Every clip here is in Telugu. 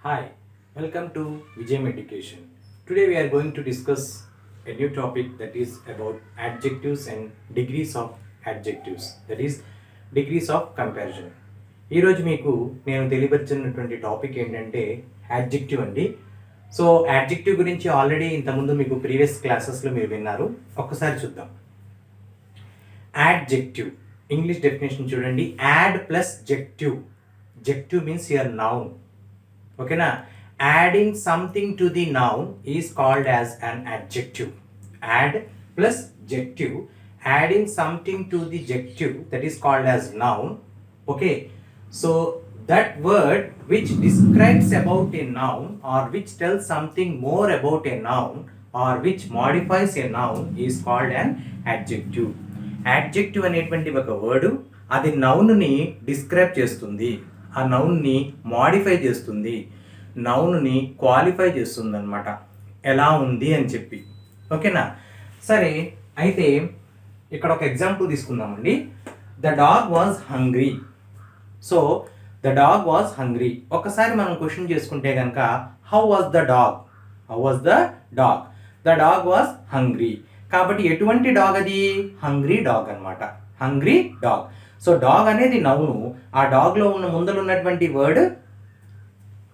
Hi, welcome to Vijayam Education. Today we are going to discuss a new topic that is about adjectives and degrees of adjectives, that is degrees of comparison. ఈరోజు మీకు నేను తెలియపరిచినటువంటి టాపిక్ ఏంటంటే యాడ్జెక్టివ్ అండి. సో యాడ్జెక్టివ్ గురించి ఆల్రెడీ ఇంతకుముందు మీకు ప్రీవియస్ క్లాసెస్లో మీరు విన్నారు. ఒక్కసారి చూద్దాం. యాడ్జెక్టివ్ ఇంగ్లీష్ డెఫినేషన్ చూడండి. Add plus jective. Jective means your noun. ఓకేనా? Adding something to the noun is called as an adjective. Add plus jective, adding something to the jective, that is called as noun. Okay, so that word which describes about a noun or which tells something more about a noun or which modifies a noun is called an adjective. Adjective అనేటువంటి ఒక వర్డ్ అది నౌన్ని డిస్క్రైబ్ చేస్తుంది, ఆ నౌన్ని మాడిఫై చేస్తుంది, నౌన్ని క్వాలిఫై చేస్తుంది అనమాట, ఎలా ఉంది అని చెప్పి. ఓకేనా? సరే, అయితే ఇక్కడ ఒక ఎగ్జాంపుల్ తీసుకుందామండి. The dog was hungry. So the dog was hungry. ఒకసారి మనం క్వశ్చన్ చేసుకుంటే కనుక how was the dog? How was the dog? The dog was hungry. కాబట్టి ఎటువంటి డాగ్ అది? హంగ్రీ డాగ్ అనమాట. Hungry dog. సో డాగ్ అనేది నౌను, ఆ డాగ్లో ఉన్న ముందలు ఉన్నటువంటి వర్డ్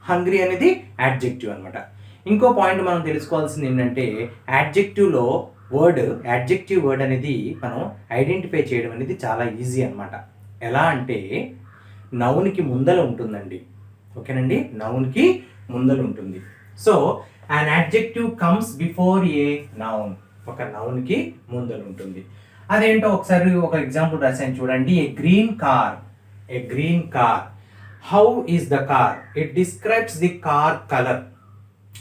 హంగ్రీ అనేది యాడ్జెక్టివ్ అనమాట. ఇంకో పాయింట్ మనం తెలుసుకోవాల్సింది ఏంటంటే యాడ్జెక్టివ్లో యాడ్జెక్టివ్ వర్డ్ అనేది మనం ఐడెంటిఫై చేయడం అనేది చాలా ఈజీ అనమాట. ఎలా అంటే నౌన్కి ముందల ఉంటుందండి. ఓకేనండి? నౌన్కి ముందల ఉంటుంది. So an adjective comes before a noun. ఒక నౌన్కి ముందల ఉంటుంది. అదేంటో ఒకసారి ఒక ఎగ్జాంపుల్ రాశాను చూడండి. A green car. A green car. How is the car? It describes the car colour.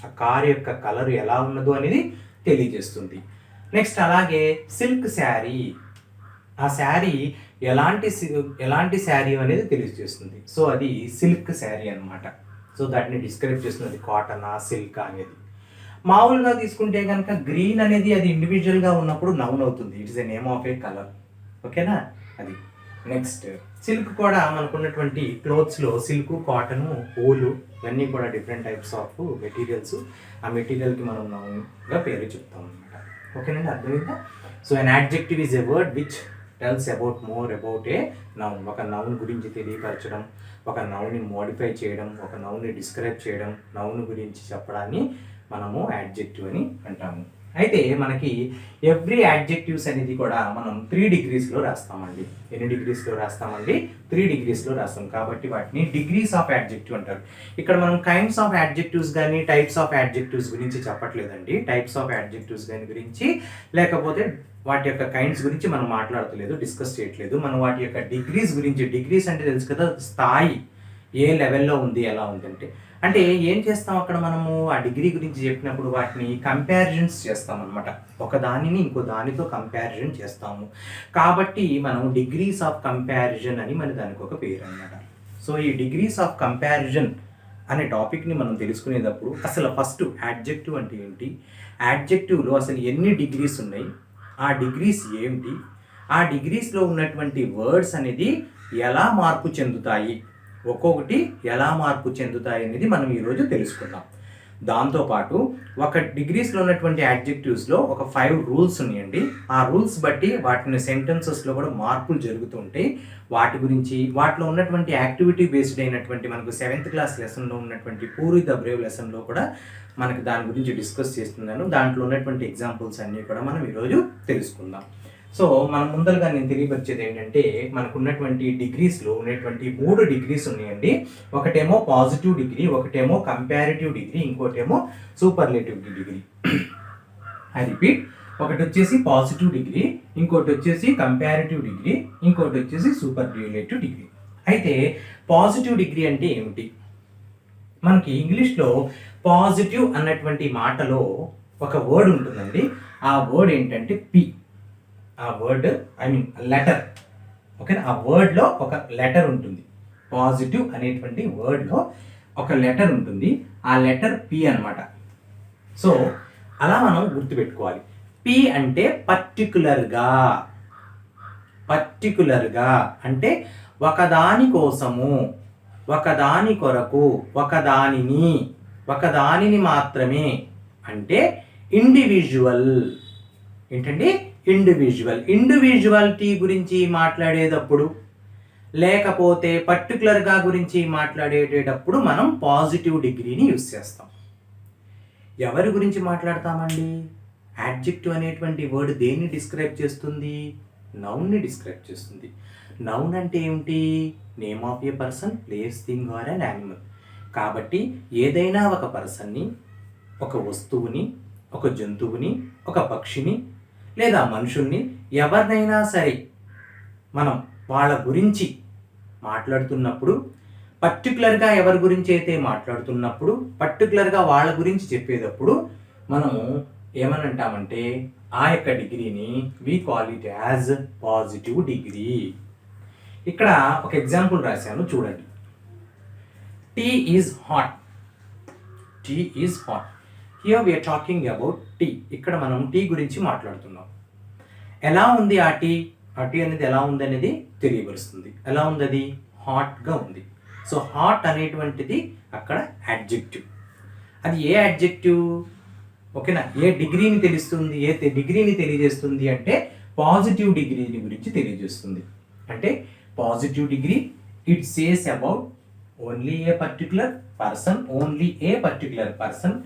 ఆ కార్ యొక్క కలర్ ఎలా ఉన్నదో అనేది తెలియజేస్తుంది. నెక్స్ట్ అలాగే సిల్క్ శారీ. ఆ శారీ ఎలాంటి శారీ అనేది తెలియజేస్తుంది. సో అది సిల్క్ శారీ అనమాట. సో దాన్ని డిస్క్రైబ్ చేస్తుంది, కాటనా సిల్క్ అనేది. మామూలుగా తీసుకుంటే కనుక గ్రీన్ అనేది అది ఇండివిజువల్గా ఉన్నప్పుడు నౌన్ అవుతుంది. It is a name of A colour. ఓకేనా? అది. నెక్స్ట్ సిల్క్ కూడా మనకున్నటువంటి క్లోత్స్లో సిల్క్, కాటను, ఊలు ఇవన్నీ కూడా డిఫరెంట్ టైప్స్ ఆఫ్ మెటీరియల్స్. ఆ మెటీరియల్కి మనం నౌన్గా పేరు చెప్తాం అనమాట. ఓకేనండి? అర్థమైందా? So an adjective is a word which tells about more about a noun. ఒక నౌన్ గురించి తెలియపరచడం, ఒక నౌన్ని మోడిఫై చేయడం, ఒక నౌన్ని డిస్క్రైబ్ చేయడం, నౌన్ గురించి చెప్పడాన్ని మనము యాడ్జెక్టివ్ అని అంటాము. అయితే మనకి ఎవ్రీ యాడ్జెక్టివ్స్ అనేది కూడా మనం 3 డిగ్రీస్లో రాస్తామండి. ఎన్ని డిగ్రీస్లో రాస్తామండి? 3 డిగ్రీస్లో రాస్తాం. కాబట్టి వాటిని డిగ్రీస్ ఆఫ్ యాడ్జెక్టివ్ అంటారు. ఇక్కడ మనం కైండ్స్ ఆఫ్ యాడ్జెక్టివ్స్ కానీ టైప్స్ ఆఫ్ యాడ్జెక్టివ్స్ గురించి చెప్పట్లేదండి. టైప్స్ ఆఫ్ యాడ్జెక్టివ్స్ కానీ గురించి, లేకపోతే వాటి యొక్క కైండ్స్ గురించి మనం మాట్లాడతలేదు, డిస్కస్ చేయట్లేదు. మనం వాటి యొక్క డిగ్రీస్ గురించి. డిగ్రీస్ అంటే తెలుసు కదా, స్థాయి ఏ లెవెల్లో ఉంది, ఎలా ఉంది అంటే ఏం చేస్తాం అక్కడ మనము ఆ డిగ్రీ గురించి చెప్పినప్పుడు వాటిని కంపారిజన్స్ చేస్తాం అనమాట. ఒక దానిని ఇంకో దానితో కంపారిజన్ చేస్తాము. కాబట్టి మనం డిగ్రీస్ ఆఫ్ కంపారిజన్ అని మన దానికి ఒక పేరు అనమాట. సో ఈ డిగ్రీస్ ఆఫ్ కంపారిజన్ అనే టాపిక్ని మనం తెలుసుకునేటప్పుడు అసలు ఫస్ట్ యాడ్జెక్టివ్ అంటే ఏంటి, యాడ్జెక్టివ్లో అసలు ఎన్ని డిగ్రీస్ ఉన్నాయి, ఆ డిగ్రీస్ ఏంటి, ఆ డిగ్రీస్లో ఉన్నటువంటి వర్డ్స్ అనేది ఎలా మార్పు చెందుతాయి, ఒక్కొక్కటి ఎలా మార్పు చెందుతాయి అనేది మనం ఈరోజు తెలుసుకుందాం. దాంతోపాటు ఒక డిగ్రీస్లో ఉన్నటువంటి యాడ్జెక్టివ్స్లో ఒక 5 రూల్స్ ఉన్నాయండి. ఆ రూల్స్ బట్టి వాటిని సెంటెన్సెస్లో కూడా మార్పులు జరుగుతుంటాయి. వాటి గురించి, వాటిలో ఉన్నటువంటి యాక్టివిటీ బేస్డ్ అయినటువంటి మనకు 7th క్లాస్ లెసన్లో ఉన్నటువంటి పూరి ద బ్రేవ్ లెసన్లో కూడా మనకు దాని గురించి డిస్కస్ చేస్తున్నాను. దాంట్లో ఉన్నటువంటి ఎగ్జాంపుల్స్ అన్నీ కూడా మనం ఈరోజు తెలుసుకుందాం. సో మనం ముందరగా నేను తెలియపరిచేది ఏంటంటే మనకు ఉన్నటువంటి డిగ్రీస్లో ఉన్నటువంటి 3 డిగ్రీస్ ఉన్నాయండి. ఒకటేమో పాజిటివ్ డిగ్రీ, ఒకటేమో కంపారిటివ్ డిగ్రీ, ఇంకోటేమో సూపర్లేటివ్ డిగ్రీ. ఐ రిపీట్, ఒకటి వచ్చేసి పాజిటివ్ డిగ్రీ, ఇంకోటి వచ్చేసి కంపారిటివ్ డిగ్రీ, ఇంకోటి వచ్చేసి సూపర్లేటివ్ డిగ్రీ. అయితే పాజిటివ్ డిగ్రీ అంటే ఏమిటి? మనకి ఇంగ్లీష్లో పాజిటివ్ అన్నటువంటి మాటలో ఒక వర్డ్ ఉంటుందండి. ఆ వర్డ్ ఏంటంటే పి. ఆ వర్డ్ లెటర్. ఓకే, ఆ వర్డ్లో ఒక లెటర్ ఉంటుంది. పాజిటివ్ అనేటువంటి వర్డ్లో ఒక లెటర్ ఉంటుంది. ఆ లెటర్ పి అనమాట. సో అలా మనం గుర్తుపెట్టుకోవాలి. పి అంటే పర్టికులర్గా అంటే ఒకదాని కోసము, ఒకదాని కొరకు, ఒకదానిని మాత్రమే, అంటే ఇండివిజువల్. ఏంటండి? ఇండివిజువాలిటీ గురించి మాట్లాడేటప్పుడు లేకపోతే పర్టికులర్గా గురించి మాట్లాడేటప్పుడు మనం పాజిటివ్ డిగ్రీని యూస్ చేస్తాం. ఎవరి గురించి మాట్లాడతామండి? యాడ్జెక్టివ్ అనేటువంటి వర్డ్ దేన్ని డిస్క్రైబ్ చేస్తుంది? నౌన్ని డిస్క్రైబ్ చేస్తుంది. నౌన్ అంటే ఏమిటి? Name of A person, place, thing or an animal. కాబట్టి ఏదైనా ఒక పర్సన్ని, ఒక వస్తువుని, ఒక జంతువుని, ఒక పక్షిని లేదా మనుషుల్ని, ఎవరినైనా సరే మనం వాళ్ళ గురించి మాట్లాడుతున్నప్పుడు, పర్టికులర్గా ఎవరి గురించి అయితే మాట్లాడుతున్నప్పుడు, పర్టికులర్గా వాళ్ళ గురించి చెప్పేటప్పుడు మనము ఏమని అంటామంటే ఆ యొక్క డిగ్రీని we call it as positive degree. ఇక్కడ ఒక ఎగ్జాంపుల్ రాశాను చూడండి. Tea is hot. Tea is hot. Here we are talking about tea. ఇక్కడ మనం టీ గురించి మాట్లాడుతున్నాం. ఎలా ఉంది ఆ టీ? ఆ టీ అనేది ఎలా ఉంది అనేది తెలియపరుస్తుంది. ఎలా ఉంది అది? హాట్గా ఉంది. సో హాట్ అనేటువంటిది అక్కడ యాడ్జెక్టివ్. అది ఏ యాడ్జెక్టివ్? ఓకేనా? ఏ డిగ్రీని తెలుస్తుంది? ఏ డిగ్రీని తెలియజేస్తుంది అంటే పాజిటివ్ డిగ్రీని గురించి తెలియజేస్తుంది. అంటే positive degree it says about only a particular person,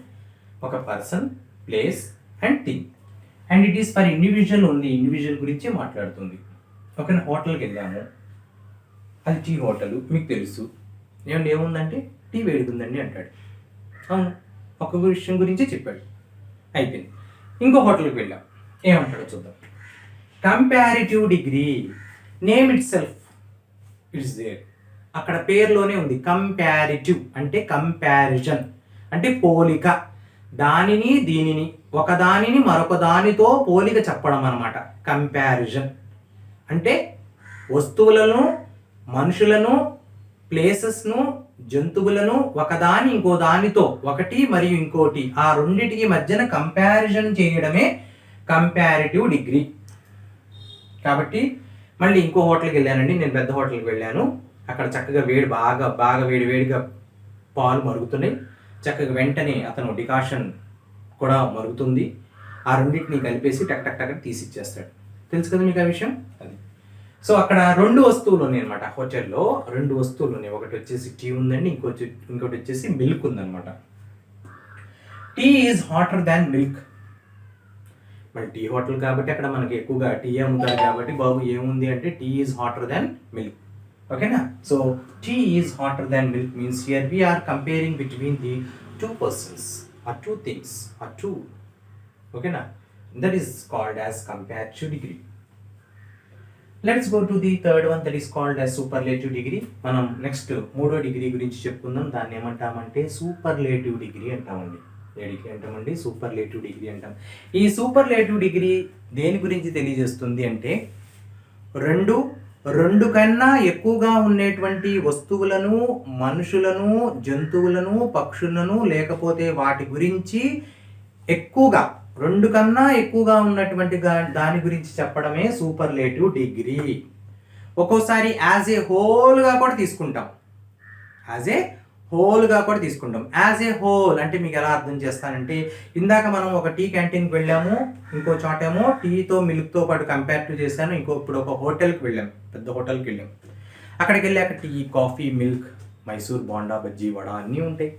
ఒక person, place and thing. And it is for individual only. Individual గురించే మాట్లాడుతుంది. ఓకేనా? హోటల్కి వెళ్ళాము, అది టీ హోటల్, మీకు తెలుసు. ఏముందంటే టీ వేడుకుందండి అంటాడు. అవును, ఒక విషయం గురించే చెప్పాడు, అయిపోయింది. ఇంకో హోటల్కి వెళ్ళాం, ఏమంటాడో చూద్దాం. Comparative degree, name itself it's there. అక్కడ పేరులోనే ఉంది. కంపారిటివ్ అంటే కంపారిజన్, అంటే పోలిక. దానిని దీనిని, ఒకదానిని మరొక దానితో పోలిక చెప్పడం అన్నమాట కంపారిజన్. అంటే వస్తువులను, మనుషులను, ప్లేసెస్ను, జంతువులను ఒకదాని ఇంకో దానితో, ఒకటి మరియు ఇంకోటి, ఆ రెండిటికి మధ్యన కంపారిజన్ చేయడమే కంపారిటివ్ డిగ్రీ. కాబట్టి మళ్ళీ ఇంకో హోటల్కి వెళ్ళానండి. నేను పెద్ద హోటల్కి వెళ్ళాను. అక్కడ చక్కగా బాగా వేడిగా పాలు మరుగుతున్నాయి. చక్కగా వెంటనే అతను డికాషన్ కూడా మరుగుతుంది. ఆ రెండింటిని కలిపేసి టక్ తీసిచ్చేస్తాడు. తెలుసు కదా మీకు ఆ విషయం? అది. సో అక్కడ 2 వస్తువులు ఉన్నాయి అనమాట. హోటల్లో 2 వస్తువులు ఉన్నాయి. ఒకటి వచ్చేసి టీ ఉందండి, ఇంకోటి వచ్చేసి మిల్క్ ఉందన్నమాట. Tea is hotter than milk. మరి టీ హోటల్ కాబట్టి అక్కడ మనకి ఎక్కువగా టీ అమ్ముతారు కాబట్టి బాబు ఏముంది అంటే tea is hotter than milk. ఓకేనా? So tea is hotter than milk means here we are comparing between the 2 persons or 2 things or 2. ఓకేనా? That is called as comparative degree. Let's go to the third one, that is called as superlative degree. మనం నెక్స్ట్ 3వ డిగ్రీ గురించి చెప్పుకుందాం. దాన్ని ఏమంటామంటే సూపర్లేటివ్ డిగ్రీ అంటామండి. ఏ డిగ్రీ అంటామండి? సూపర్లేటివ్ డిగ్రీ అంటాం. ఈ సూపర్లేటివ్ డిగ్రీ దేని గురించి తెలియజేస్తుంది అంటే రెండు కన్నా ఎక్కువగా ఉండేటువంటి వస్తువులను, మనుషులను, జంతువులను, పక్షులను, లేకపోతే వాటి గురించి ఎక్కువగా 2 కన్నా ఎక్కువగా ఉన్నటువంటి దాని గురించి చెప్పడమే సూపర్లేటివ్ డిగ్రీ. ఒక్కోసారి యాజ్ ఏ హోల్గా కూడా తీసుకుంటాం. యాజ్ ఏ హోల్ అంటే మీకు ఎలా అర్థం చేస్తానంటే, ఇందాక మనం ఒక టీ క్యాంటీన్కి వెళ్ళాము, ఇంకో చోటేమో టీతో మిల్క్తో పాటు కంపేరిటివ్ చేశాను. ఇప్పుడు ఒక హోటల్కి వెళ్ళాము, పెద్ద హోటల్కి వెళ్ళాము. అక్కడికి వెళ్ళాక tea, coffee, milk, Mysore bonda, bajji, vada అన్నీ ఉంటాయి.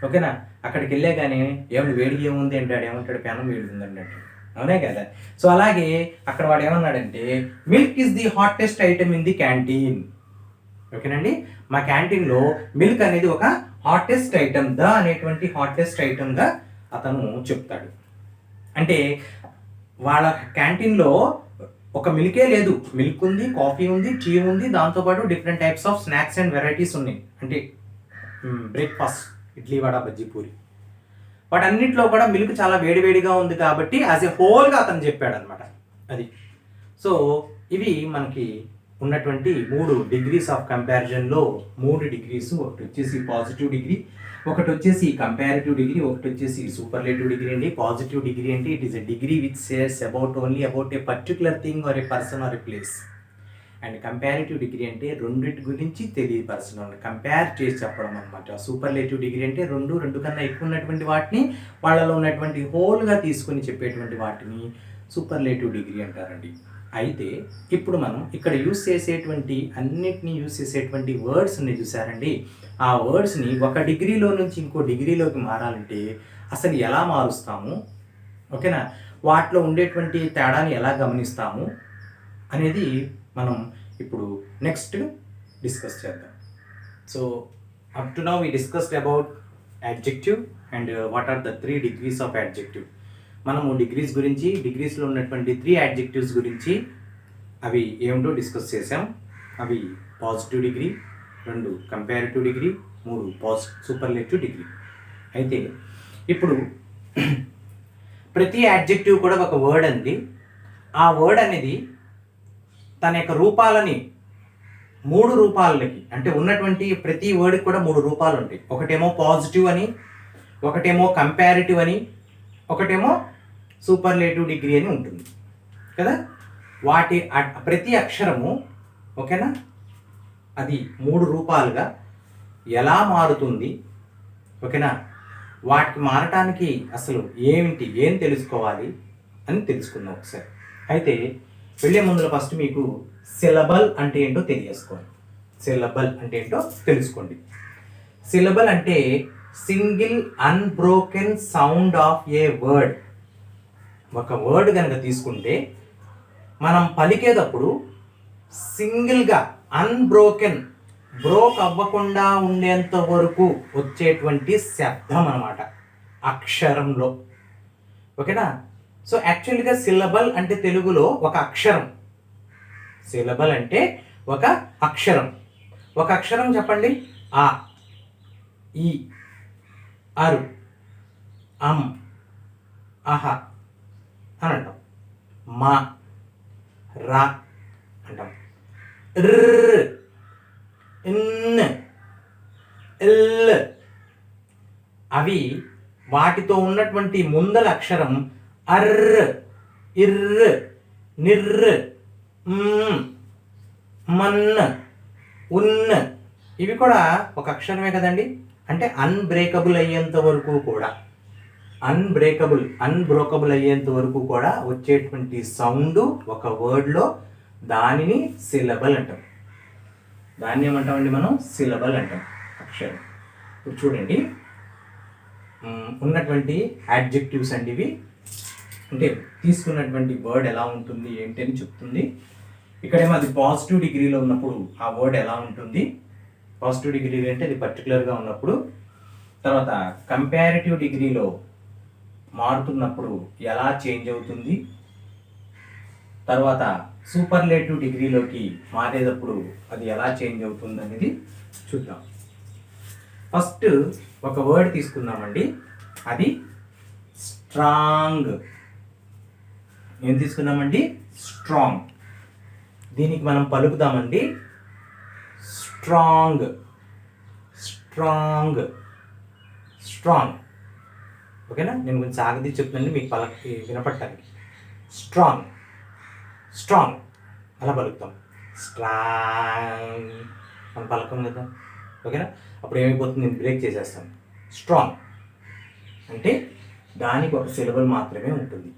ఓకేనా? అక్కడికి వెళ్ళాగానే ఏమన్నా వేడిగా ఏముంది అంటాడు. ఏమంటాడు? పెనం వేడి ఉందండి అంటాడు. అవునే కదా? సో అలాగే అక్కడ వాడు ఏమన్నాడంటే milk is the hottest item in the canteen. ఓకేనండి? మా క్యాంటీన్లో మిల్క్ అనేది ఒక హాటెస్ట్ ఐటమ్, అనేటువంటి హాటెస్ట్ ఐటమ్గా అతను చెప్తాడు. అంటే వాళ్ళ క్యాంటీన్లో ఒక మిల్కే లేదు, మిల్క్ ఉంది, కాఫీ ఉంది, టీ ఉంది, దాంతోపాటు different types of snacks and varieties ఉన్నాయి. అంటే బ్రేక్ఫాస్ట్, ఇడ్లీ, వడ, బజ్జీ, పూరి, వాటన్నిటిలో కూడా మిల్క్ చాలా వేడివేడిగా ఉంది కాబట్టి యాజ్ ఏ హోల్గా అతను చెప్పాడు అనమాట. అది. సో ఇవి మనకి ఉన్నటువంటి 3 డిగ్రీస్ ఆఫ్ కంపారిజన్లో 3 డిగ్రీస్. ఒకటి వచ్చేసి పాజిటివ్ డిగ్రీ, ఒకటి వచ్చేసి కంపారిటివ్ డిగ్రీ, ఒకటి వచ్చేసి సూపర్లేటివ్ డిగ్రీ అండి. పాజిటివ్ డిగ్రీ అంటే it is a degree which says only about a particular thing or A person are A place. And comparative degree అంటే రెండింటి గురించి తెలియపరచడం, కంపేర్ చేసి చెప్పడం అనమాట. సూపర్లేటివ్ డిగ్రీ అంటే రెండు కన్నా ఎక్కువ ఉన్నటువంటి వాటిని వాళ్ళలో ఉన్నటువంటి హోల్గా తీసుకొని చెప్పేటువంటి వాటిని సూపర్లేటివ్ డిగ్రీ అంటారండి. అయితే ఇప్పుడు మనం ఇక్కడ అన్నిటినీ యూస్ చేసేటువంటి వర్డ్స్ని చూసారండి. ఆ వర్డ్స్ని ఒక డిగ్రీలో నుంచి ఇంకో డిగ్రీలోకి మారాలంటే అసలు ఎలా మారుస్తాము, ఓకేనా, వాటిలో ఉండేటువంటి తేడాని ఎలా గమనిస్తాము అనేది మనం ఇప్పుడు నెక్స్ట్ డిస్కస్ చేద్దాం. So up to now we discussed about adjective and what are the 3 degrees of adjective. మనము డిగ్రీస్లో ఉన్నటువంటి 3 యాడ్జెక్టివ్స్ గురించి అవి ఏమిటో డిస్కస్ చేసాం. అవి positive degree, 2 comparative degree, 3 superlative degree. అయితే ఇప్పుడు ప్రతి యాడ్జెక్టివ్ కూడా ఒక వర్డ్ అండి. ఆ వర్డ్ అనేది తన యొక్క రూపాలని 3 రూపాలకి, అంటే ఉన్నటువంటి ప్రతి వర్డ్కి కూడా 3 రూపాలు ఉంటాయి. ఒకటేమో పాజిటివ్ అని, ఒకటేమో కంపారిటివ్ అని, ఒకటేమో సూపర్లేటివ్ డిగ్రీ అని ఉంటుంది కదా. వాటి ప్రతి అక్షరము, ఓకేనా, అది 3 రూపాలుగా ఎలా మారుతుంది, ఓకేనా, వాటికి మారటానికి అసలు ఏం తెలుసుకోవాలి అని తెలుసుకుందాం ఒకసారి. అయితే వెళ్ళే ముందులో ఫస్ట్ మీకు సిలబల్ అంటే ఏంటో తెలియజేసుకోండి. సిలబల్ అంటే ఏంటో తెలుసుకోండి. సిలబల్ అంటే single unbroken sound of A word. ఒక వర్డ్ కనుక తీసుకుంటే మనం పలికేటప్పుడు సింగిల్గా అన్బ్రోకెన్, బ్రోక్ అవ్వకుండా ఉండేంత వరకు వచ్చేటువంటి శబ్దం అన్నమాట అక్షరంలో, ఓకేనా. సో యాక్చువల్గా సిలబల్ అంటే తెలుగులో ఒక అక్షరం. సిలబల్ అంటే ఒక అక్షరం. ఒక అక్షరం చెప్పండి. ఆ, ఈ, అరు, అమ్, అహ అని అంటాం. మా, రా అంటాం. ర్, ఇన్, ఇల్. అవి వాటితో ఉన్నటువంటి ముందల అక్షరం అర్ర, ఇర్ర, నిర్ర, మన్న, ఉన్న. ఇవి కూడా ఒక అక్షరమే కదండి. అంటే అన్బ్రేకబుల్ అయ్యేంత వరకు కూడా, అన్బ్రోకబుల్ అయ్యేంత వరకు కూడా వచ్చేటువంటి సౌండ్ ఒక వర్డ్లో, దానిని సిలబల్ అంటాం. దాన్ని ఏమంటామండి మనం? సిలబల్ అంటాం, అక్షరం. ఇప్పుడు చూడండి, ఉన్నటువంటి యాడ్జెక్టివ్స్ అండి ఇవి. అంటే తీసుకున్నటువంటి వర్డ్ ఎలా ఉంటుంది ఏంటి అని చెప్తుంది. ఇక్కడేమో అది పాజిటివ్ డిగ్రీలో ఉన్నప్పుడు ఆ వర్డ్ ఎలా ఉంటుంది, పాజిటివ్ డిగ్రీ అంటే అది పర్టికులర్గా ఉన్నప్పుడు. తర్వాత కంపారిటివ్ డిగ్రీలో మారుతున్నప్పుడు ఎలా చేంజ్ అవుతుంది. తర్వాత సూపర్లేటివ్ డిగ్రీలోకి మారేటప్పుడు అది ఎలా చేంజ్ అవుతుంది అనేది చూద్దాం. ఫస్ట్ ఒక వర్డ్ తీసుకుందామండి. అది స్ట్రాంగ్. ఏం తీసుకున్నామండి? స్ట్రాంగ్. దీనికి మనం పలుకుదామండి స్ట్రాంగ్, స్ట్రాంగ్, స్ట్రాంగ్. ఓకేనా? నేను కొంచెం సాగదీ చెప్తున్నాను మీకు వినపడటానికి. స్ట్రాంగ్, స్ట్రాంగ్ అలా పలుకుతాం. స్ట్రాంగ్ మనం పలకం కదా, ఓకేనా? అప్పుడు ఏమైపోతుంది, నేను బ్రేక్ చేసేస్తాను. స్ట్రాంగ్ అంటే దానికి ఒక సిలబల్ మాత్రమే ఉంటుంది,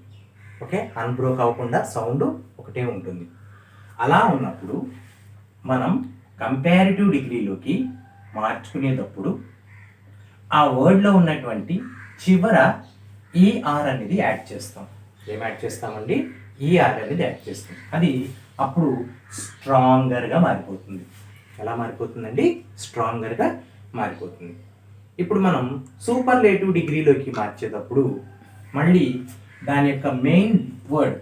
ఓకే? అన్బ్రోక్ అవ్వకుండా సౌండ్ ఒకటే ఉంటుంది. అలా ఉన్నప్పుడు మనం కంపారిటివ్ డిగ్రీలోకి మార్చుకునేటప్పుడు ఆ వర్డ్లో ఉన్నటువంటి చివర ఈఆర్ అనేది యాడ్ చేస్తాం. ఏం యాడ్ చేస్తామండి? ఈఆర్ అనేది యాడ్ చేస్తాం. అది అప్పుడు స్ట్రాంగర్గా మారిపోతుంది. ఎలా మారిపోతుందండి? స్ట్రాంగర్గా మారిపోతుంది. ఇప్పుడు మనం సూపర్లేటివ్ డిగ్రీలోకి మార్చేటప్పుడు మళ్ళీ దాని యొక్క మెయిన్ వర్డ్,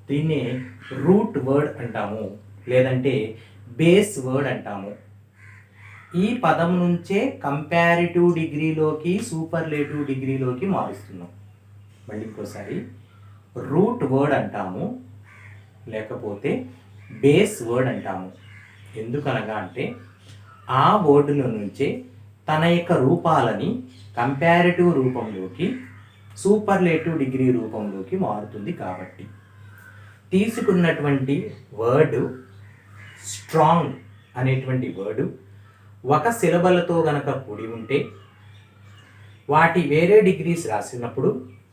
దీన్ని రూట్ వర్డ్ అంటాము, లేదంటే బేస్ వర్డ్ అంటాము. ఈ పదం నుంచే కంపారిటివ్ డిగ్రీలోకి సూపర్లేటివ్ డిగ్రీలోకి మారుస్తున్నాం. మళ్ళీ ఇంకోసారి రూట్ వర్డ్ అంటాము, లేకపోతే బేస్ వర్డ్ అంటాము. ఎందుకనగా అంటే ఆ వర్డులో నుంచే తన యొక్క రూపాలని కంపారిటివ్ రూపంలోకి, సూపర్లేటివ్ డిగ్రీ రూపంలోకి మారుతుంది. కాబట్టి తీసుకున్నటువంటి వర్డ్ స్ట్రాంగ్ అనేటువంటి వర్డ్ ఒక సిలబల్తో గనక కూడి ఉంటే వాటి వేరే డిగ్రీస్ రాసినప్పుడు,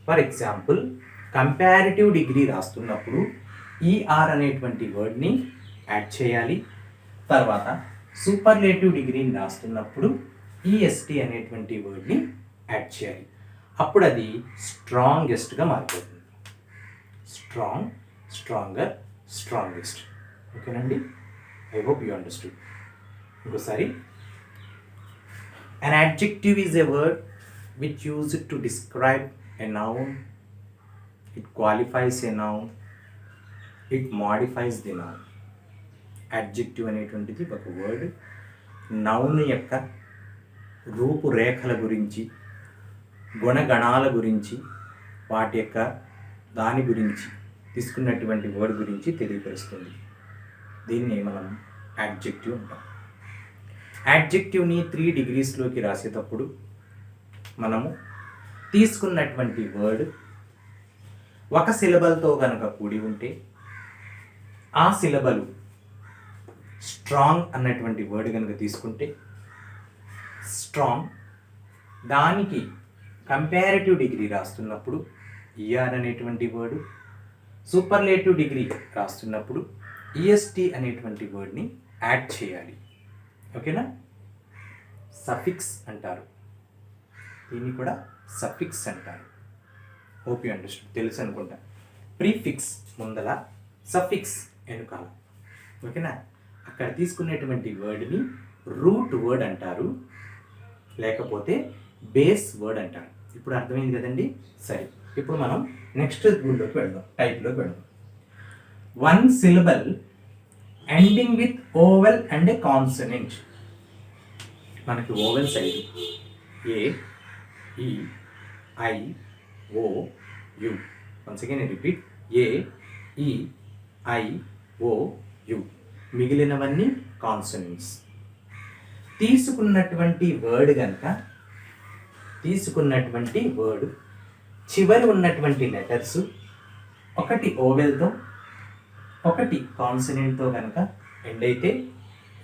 ఫర్ ఎగ్జాంపుల్ కంపారిటివ్ డిగ్రీ రాస్తున్నప్పుడు ఈఆర్ అనేటువంటి వర్డ్ని యాడ్ చేయాలి. తర్వాత సూపర్లేటివ్ డిగ్రీని రాస్తున్నప్పుడు ఈఎస్టీ అనేటువంటి వర్డ్ని యాడ్ చేయాలి. అప్పుడు అది స్ట్రాంగెస్ట్గా మారిపోతుంది. Strong, stronger, strongest. ఓకేనండి, ఐ హోప్ యూ అండర్స్టూడ్. ఇంకోసారి, an adjective is a word which used to describe a noun. It qualifies a noun. It modifies the noun. Adjective అనేటువంటిది ఒక వర్డ్ నౌన్ యొక్క రూపురేఖల గురించి, గుణగణాల గురించి, వాటి యొక్క దాని గురించి తీసుకున్నటువంటి వర్డ్ గురించి తెలియపరుస్తుంది. దీన్ని మనం యాడ్జెక్టివ్ అంటాం. యాడ్జెక్టివ్ని 3 డిగ్రీస్లోకి రాసేటప్పుడు మనము తీసుకున్నటువంటి వర్డ్ ఒక సిలబల్తో కనుక కూడి ఉంటే ఆ సిలబలు స్ట్రాంగ్ అన్నటువంటి వర్డ్ కనుక తీసుకుంటే స్ట్రాంగ్, దానికి కంపారిటివ్ డిగ్రీ రాస్తున్నప్పుడు ఈఆర్ అనేటువంటి వర్డ్, సూపర్లేటివ్ డిగ్రీ రాస్తున్నప్పుడు ఈఎస్టీ అనేటువంటి వర్డ్ని యాడ్ చేయాలి. ఓకేనా? సఫిక్స్ అంటారు, దీన్ని కూడా సఫిక్స్ అంటారు. Hope you understood. తెలుసు అనుకుంటా. ప్రీఫిక్స్ ముందల, సఫిక్స్ వెనుకాల. ఓకేనా? అక్కడ తీసుకునేటువంటి వర్డ్ని రూట్ వర్డ్ అంటారు, లేకపోతే బేస్ వర్డ్ అంటారు. ఇప్పుడు అర్థమైంది కదండి? సరే, ఇప్పుడు మనం నెక్స్ట్ రూల్లోకి వెళ్దాం, టైప్లోకి వెళ్దాం. 1 syllable ending with vowel and a consonant. మనకి vowels 5: A, E, I, O, U. Once again repeat: A, E, I, O, U. మిగిలినవన్నీ కాన్సనెంట్స్. తీసుకున్నటువంటి వర్డ్ చివరి ఉన్నటువంటి లెటర్స్ ఒకటి ఓవెల్తో, ఒకటి కాన్సనెంట్తో కనుక ఎండ్ అయితే,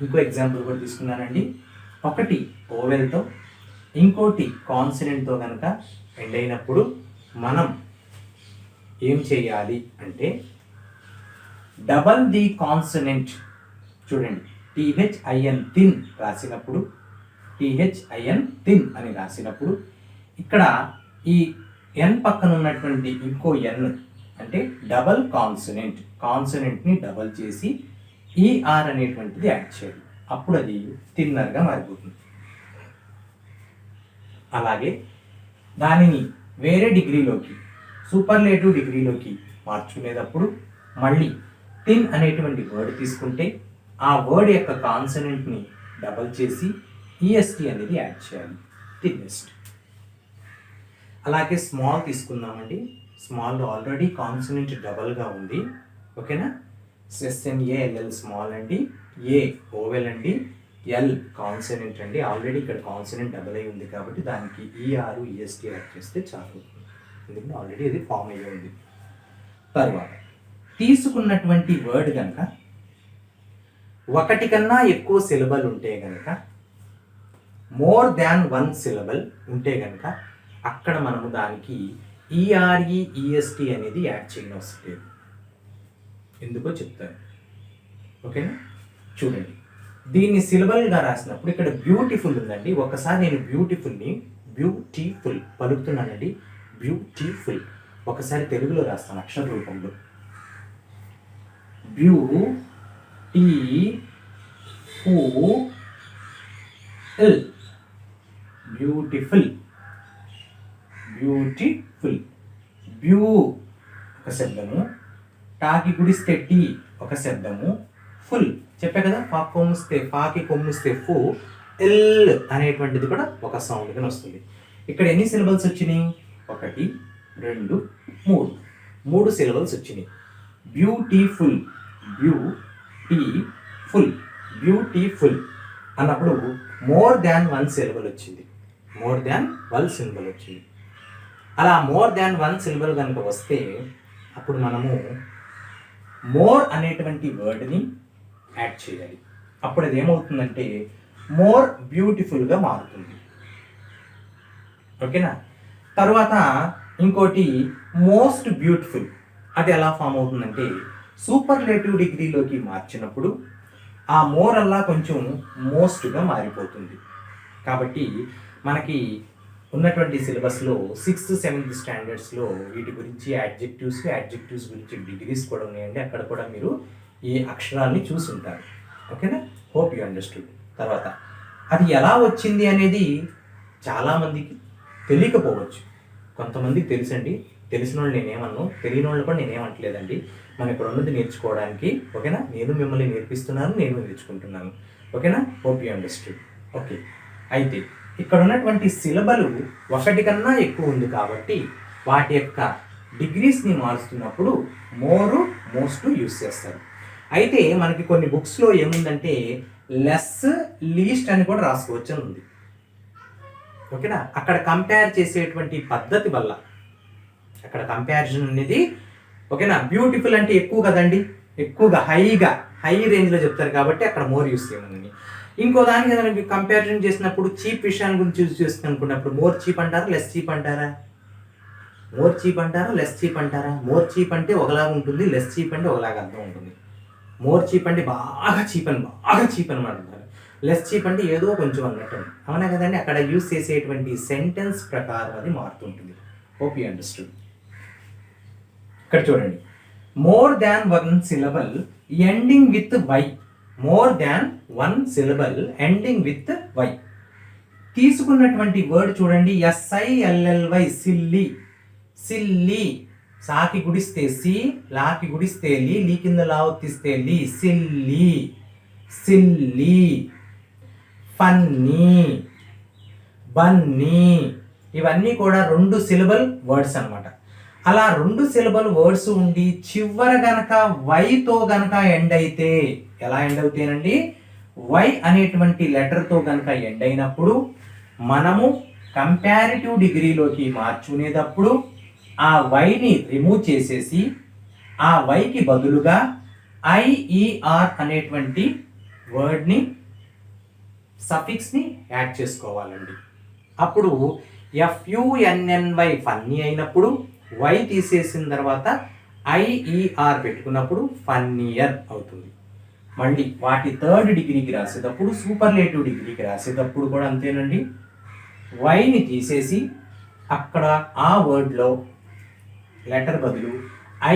ఇంకో ఎగ్జాంపుల్ కూడా తీసుకున్నానండి. ఒకటి ఓవెల్తో, ఇంకోటి కాన్సనెంట్తో కనుక ఎండ్ అయినప్పుడు మనం ఏం చేయాలి అంటే డబల్ ది కాన్సనెంట్. చూడండి, THIN థిన్ రాసినప్పుడు, THIN థిన్ అని రాసినప్పుడు ఇక్కడ ఈ ఎన్ పక్కన ఉన్నటువంటి ఇంకో ఎన్ అంటే డబల్ కాన్సనెంట్ని డబల్ చేసి ఈఆర్ అనేటువంటిది యాడ్ చేయాలి. అప్పుడు అది థిన్నర్గా మారిపోతుంది. అలాగే దానిని వేరే డిగ్రీలోకి, సూపర్లేటివ్ డిగ్రీలోకి మార్చుకునేటప్పుడు మళ్ళీ థిన్ అనేటువంటి వర్డ్ తీసుకుంటే ఆ వర్డ్ యొక్క కాన్సనెంట్ని డబల్ చేసి ఈఎస్టీ అనేది యాడ్ చేయాలి, థిన్నెస్ట్. అలాగే స్మాల్ తీసుకుందామండి. స్మాల్ ఆల్రెడీ కాన్సనెంట్ డబల్గా ఉంది. ఓకేనా? SMALL స్మాల్ అండి, ఏ ఓవెల్ అండి, ఎల్ కాన్సనెంట్ అండి. ఆల్రెడీ ఇక్కడ కాన్సనెంట్ డబల్ అయి ఉంది కాబట్టి దానికి ఈఆర్ ఈఎస్టీ యాడ్ చేస్తే చాలు, ఎందుకంటే ఆల్రెడీ ఇది ఫామ్ అయ్యి ఉంది. తర్వాత తీసుకున్నటువంటి వర్డ్ కనుక ఒకటి కన్నా ఎక్కువ సిలబల్ ఉంటే కనుక, మోర్ దాన్ 1 syllable ఉంటే కనుక అక్కడ మనము దానికి ఈఆర్ఈ ఈఎస్టీ అనేది యాడ్ చేయడం అవసరం లేదు. ఎందుకో చెప్తాను. ఓకేనా? చూడండి, దీన్ని సిలబల్గా రాసినప్పుడు ఇక్కడ బ్యూటిఫుల్ ఉందండి. ఒకసారి నేను బ్యూటిఫుల్ పలుకుతున్నానండి. బ్యూటిఫుల్ ఒకసారి తెలుగులో రాస్తాను అక్షర రూపంలో. బ్యూటిఫుల్. బ్యూ ఒక శబ్దము, టాకి గుడిస్తే టీ ఒక శబ్దము, ఫుల్ చెప్పే కదా, ఫాకి కొమ్మిస్తే ఫు, ఎల్ అనేటువంటిది కూడా ఒక సౌండ్గా వస్తుంది. ఇక్కడ ఎన్ని సిలబల్స్ వచ్చినాయి? 1, 2, 3 సిలబల్స్ వచ్చినాయి. బ్యూటిఫుల్ బ్యూటిఫుల్ అన్నప్పుడు మోర్ దాన్ 1 syllable వచ్చింది. అలా మోర్ దాన్ 1 syllable కనుక వస్తే అప్పుడు మనము మోర్ అనేటువంటి వర్డ్ని యాడ్ చేయాలి. అప్పుడు అది ఏమవుతుందంటే మోర్ బ్యూటిఫుల్గా మారుతుంది. ఓకేనా? తర్వాత ఇంకోటి మోస్ట్ బ్యూటిఫుల్. అది ఎలా ఫామ్ అవుతుందంటే సూపర్లేటివ్ డిగ్రీలోకి మార్చినప్పుడు ఆ మోర్ అలా కొంచెం మోస్ట్గా మారిపోతుంది. కాబట్టి మనకి ఉన్నటువంటి సిలబస్లో 6th 7th స్టాండర్డ్స్లో వీటి గురించి యాడ్జెక్టివ్స్ గురించి డిగ్రీస్ కూడా ఉన్నాయండి. అక్కడ కూడా మీరు ఈ అక్షరాల్ని చూసి ఉంటారు. ఓకేనా? Hope you understood. తర్వాత అది ఎలా వచ్చింది అనేది చాలామందికి తెలియకపోవచ్చు, కొంతమందికి తెలుసండి. తెలిసిన వాళ్ళు నేనేమన్నాను, తెలియని వాళ్ళు కూడా నేనేమంటలేదండి. మనం ఇక్కడ ఉన్నది నేర్చుకోవడానికి. ఓకేనా? నేను మిమ్మల్ని నేర్పిస్తున్నాను, నేను నేర్చుకుంటున్నాను. ఓకేనా? Hope you understood. ఓకే, అయితే ఇక్కడ ఉన్నటువంటి సిలబలు ఒకటి కన్నా ఎక్కువ ఉంది కాబట్టి వాటి యొక్క డిగ్రీస్ని మారుస్తున్నప్పుడు మోరు మోస్ట్ యూస్ చేస్తారు. అయితే మనకి కొన్ని బుక్స్లో ఏముందంటే లెస్ లీస్ట్ అని కూడా రాసుకోవచ్చు అని ఉంది. ఓకేనా? అక్కడ కంపేర్ చేసేటువంటి పద్ధతి వల్ల అక్కడ కంపారిజన్ అనేది, ఓకేనా, బ్యూటిఫుల్ అంటే ఎక్కువ కదండి, ఎక్కువగా హై రేంజ్లో చెప్తారు కాబట్టి అక్కడ మోర్ యూస్ చేయమని. ఇంకో దానికి ఏదైనా కంపారిజన్ చేసినప్పుడు చీప్ విషయాన్ని గురించి యూజ్ చేస్తుంది అనుకున్నప్పుడు మోర్ చీప్ అంటారా, లెస్ చీప్ అంటారా? మోర్ చీప్ అంటారా, లెస్ చీప్ అంటారా? మోర్ చీప్ అంటే ఒకలాగా ఉంటుంది, లెస్ చీప్ అంటే ఒకలాగా అర్థం ఉంటుంది. మోర్ చీప్ అంటే బాగా చీప్ అనమాట. లెస్ చీప్ అంటే ఏదో కొంచెం అన్నట్టు. అవునా కదండి? అక్కడ యూజ్ చేసేటువంటి సెంటెన్స్ ప్రకారం అది మారుతుంటుంది. Hope you understood. ఇక్కడ చూడండి, more than one syllable ending with Y. More than one syllable ending with Y. తీసుకున్నటువంటి వర్డ్ చూడండి, SILLY, సిల్లీ. సాకి గుడిస్తే సి, లాకి గుడిస్తే లీ కింద లా ఒత్తిస్తే లీ, సిల్లీ. ఫన్నీ, బన్నీ, ఇవన్నీ కూడా 2 సిలబల్ వర్డ్స్ అనమాట. అలా 2 సిలబల్ వర్డ్స్ ఉండి చివర గనక వైతో గనక ఎండ్ అయితే, ఎలా ఎండ్ అవుతాయండి? వై అనేటువంటి లెటర్తో గనక ఎండ్ అయినప్పుడు మనము కంపారిటివ్ డిగ్రీలోకి మార్చుకునేటప్పుడు ఆ వైని రిమూవ్ చేసేసి ఆ వైకి బదులుగా IER అనేటువంటి వర్డ్ని, సఫిక్స్ని యాడ్ చేసుకోవాలండి. అప్పుడు FUNNY ఫన్నీ అయినప్పుడు, వై తీసేసిన తర్వాత IER పెట్టుకున్నప్పుడు ఫన్నీయర్ అవుతుంది. మళ్ళీ వాటి 3rd డిగ్రీకి రాసేటప్పుడు, సూపర్లేటివ్ డిగ్రీకి రాసేటప్పుడు కూడా అంతేనండి. వైని తీసేసి అక్కడ ఆ వర్డ్లో లెటర్ బదులు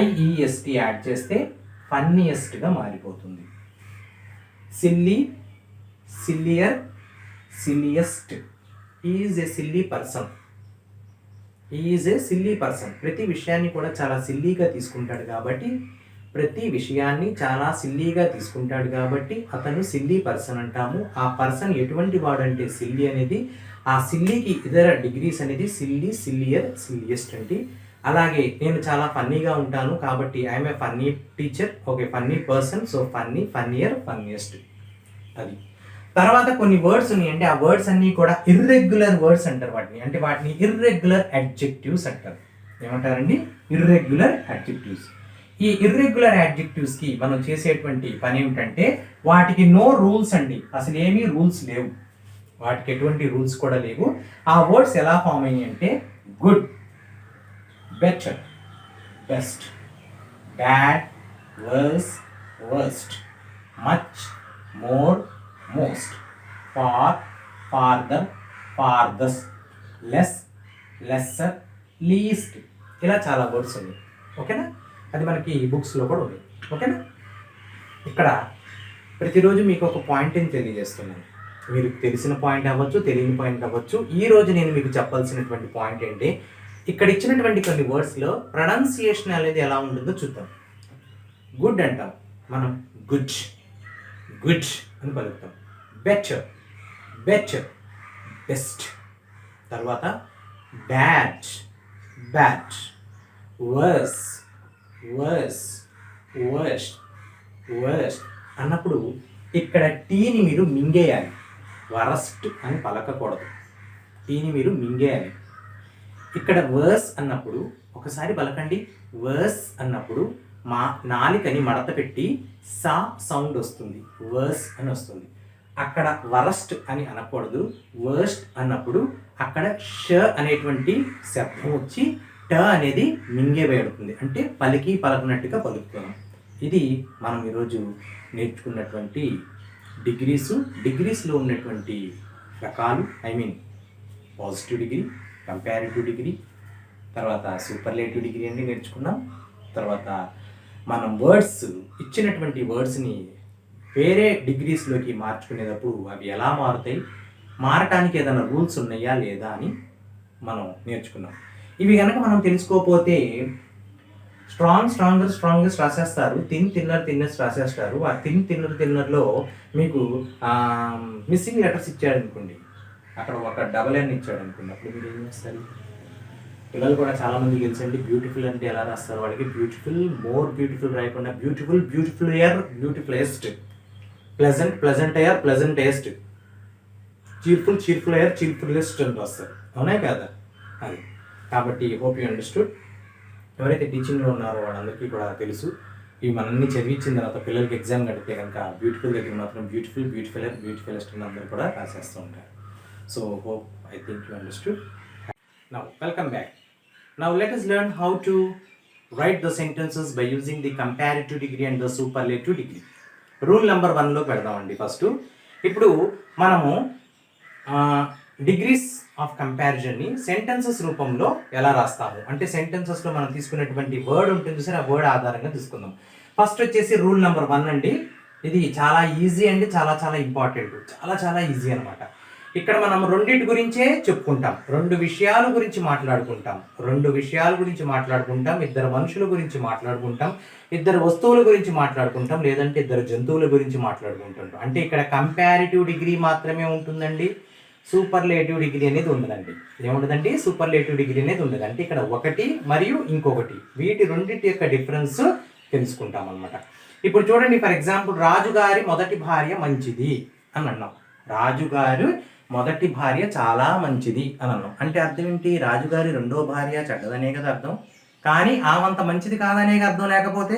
IEST యాడ్ చేస్తే ఫన్నీయెస్ట్గా మారిపోతుంది. Silly, sillier, silliest. Is a silly person. ప్రతి విషయాన్ని కూడా చాలా సిల్లీగా తీసుకుంటాడు కాబట్టి అతను సిల్లీ పర్సన్ అంటాము. ఆ పర్సన్ ఎటువంటి వాడంటే సిల్లీ అనేది, ఆ సిల్లీకి ఇతర డిగ్రీస్ అనేది సిల్లీ, సిల్లియర్, సిల్లియెస్ట్ అంటే. అలాగే నేను చాలా ఫన్నీగా ఉంటాను కాబట్టి I'm a funny teacher, okay, funny person, so funny, funnier, funniest. అది తర్వాత కొన్ని వర్డ్స్ ఉన్నాయండి. ఆ వర్డ్స్ అన్నీ కూడా ఇర్రెగ్యులర్ వర్డ్స్ అంటారు వాటిని. అంటే వాటిని ఇర్రెగ్యులర్ అడ్జెక్టివ్స్ అంటారు. ఏమంటారండి? Irregular adjectives. ఈ ఇర్రెగ్యులర్ అడ్జెక్టివ్స్కి మనం చేసేటువంటి పని ఏమిటంటే వాటికి నో రూల్స్ అండి. అసలు ఏమీ రూల్స్ లేవు, వాటికి ఎటువంటి రూల్స్ కూడా లేవు. ఆ వర్డ్స్ ఎలా ఫామ్ అయ్యాయి అంటే good, better, best, bad, worse, worst, much, more, most, far, farther, farthest, less, lesser, least. ఇలా చాలా వర్డ్స్ ఉన్నాయి. ఓకేనా? అది మనకి బుక్స్లో కూడా ఉంది. ఓకేనా? ఇక్కడ ప్రతిరోజు మీకు ఒక పాయింట్ని తెలియజేస్తున్నాను. మీరు తెలిసిన పాయింట్ అవ్వచ్చు, తెలియని పాయింట్ అవ్వచ్చు. ఈరోజు నేను మీకు చెప్పాల్సినటువంటి పాయింట్ ఏంటి, ఇక్కడ ఇచ్చినటువంటి కొన్ని వర్డ్స్లో ప్రొనౌన్సియేషన్ అనేది ఎలా ఉంటుందో చూద్దాం. గుడ్ అంటాం మనం, గుడ్ అని పలుకుతాం. Better, best. తర్వాత బ్యాడ్, వర్స్, వర్స్ట్ అన్నప్పుడు ఇక్కడ టీని మీరు మింగేయాలి. వరస్ట్ అని పలకకూడదు, టీని మీరు మింగేయాలి. ఇక్కడ వర్స్ అన్నప్పుడు ఒకసారి పలకండి. వర్స్ అన్నప్పుడు మా నాలికని మడత పెట్టి సా సౌండ్ వస్తుంది, వర్స్ అని వస్తుంది. అక్కడ వరస్ట్ అని అనకూడదు, వర్స్ట్ అన్నప్పుడు అక్కడ ష అనేటువంటి శబ్దం వచ్చి ట అనేది మింగే వేడుతుంది, అంటే పలికి పలకనట్టుగా పలుకుతున్నాం. ఇది మనం ఈరోజు నేర్చుకున్నటువంటి డిగ్రీస్లో ఉన్నటువంటి రకాలు. పాజిటివ్ డిగ్రీ, కంపారిటివ్ డిగ్రీ, తర్వాత సూపర్లేటివ్ డిగ్రీ అని నేర్చుకున్నాం. తర్వాత మనం ఇచ్చినటువంటి వర్డ్స్ని వేరే డిగ్రీస్లోకి మార్చుకునేటప్పుడు అవి ఎలా మారుతాయి, మారటానికి ఏదైనా రూల్స్ ఉన్నాయా లేదా అని మనం నేర్చుకున్నాం. ఇవి కనుక మనం తెలుసుకోకపోతే స్ట్రాంగెస్ట్ రాసేస్తారు, థిన్నెస్ట్ రాసేస్తారు. ఆ థిన్నర్లో మీకు మిస్సింగ్ లెటర్స్ ఇచ్చాడు అనుకోండి, అక్కడ ఒక డబల్ ఎన్ ఇచ్చాడు అనుకోండి, అప్పుడు మీరు ఏం చేస్తారు? పిల్లలు కూడా చాలామంది తెలుసండి, బ్యూటిఫుల్ అంటే ఎలా రాస్తారు వాళ్ళకి. మోర్ బ్యూటిఫుల్ రాయకుండా beautifuller, beautifullest, pleasanter, pleasantest, cheerfuller, cheerfullest అని రాస్తారు. అవునా కదా? అది కాబట్టి హోప్ యూ అండర్స్టూడ్. ఎవరైతే టీచింగ్లో ఉన్నారో వాళ్ళందరికీ కూడా తెలుసు. ఇవి మనల్ని చదివించిన తర్వాత పిల్లలకి ఎగ్జామ్ గడిపితే కనుక బ్యూటిఫుల్ దగ్గర మాత్రం బ్యూటిఫుల్ ఎయిర్, బ్యూటిఫుల్లెస్ట్ అని అందరూ కూడా రాసేస్తూ ఉంటారు. So hope I think you understood. Now welcome back. Now let us learn how to write the sentences by using the comparative degree and the superlative degree. Rule number 1లో పెడదామండి. ఫస్ట్ ఇప్పుడు మనము డిగ్రీస్ ఆఫ్ కంపారిజన్ని సెంటెన్సెస్ రూపంలో ఎలా రాస్తాము అంటే, సెంటెన్సెస్లో మనం తీసుకున్నటువంటి వర్డ్ ఉంటుంది సార్, ఆ వర్డ్ ఆధారంగా తీసుకుందాం. ఫస్ట్ వచ్చేసి రూల్ నెంబర్ 1 అండి. ఇది చాలా ఈజీ అండి, చాలా ఇంపార్టెంట్, చాలా ఈజీ అనమాట. ఇక్కడ మనం రెండింటి గురించే చెప్పుకుంటాం, రెండు విషయాల గురించి మాట్లాడుకుంటాం, ఇద్దరు మనుషుల గురించి మాట్లాడుకుంటాం, ఇద్దరు వస్తువుల గురించి మాట్లాడుకుంటాం, లేదంటే ఇద్దరు జంతువుల గురించి మాట్లాడుకుంటుంటాం. అంటే ఇక్కడ కంపారిటివ్ డిగ్రీ మాత్రమే ఉంటుందండి, సూపర్లేటివ్ డిగ్రీ అనేది ఉండదండి. ఏముండదండి? సూపర్లేటివ్ డిగ్రీ అనేది ఉండదు. అంటే ఇక్కడ ఒకటి మరియు ఇంకొకటి, వీటి రెండింటి యొక్క డిఫరెన్స్ తెలుసుకుంటాం అనమాట. ఇప్పుడు చూడండి, ఫర్ ఎగ్జాంపుల్ రాజుగారి మొదటి భార్య మంచిది అని అన్నాం. రాజుగారు మొదటి భార్య చాలా మంచిది అని అన్నాం. అంటే అర్థం ఏంటి? రాజుగారి రెండో భార్య చెడ్డదనే కదా అర్థం. కానీ ఆమంత మంచిది కాదనే అర్థం. లేకపోతే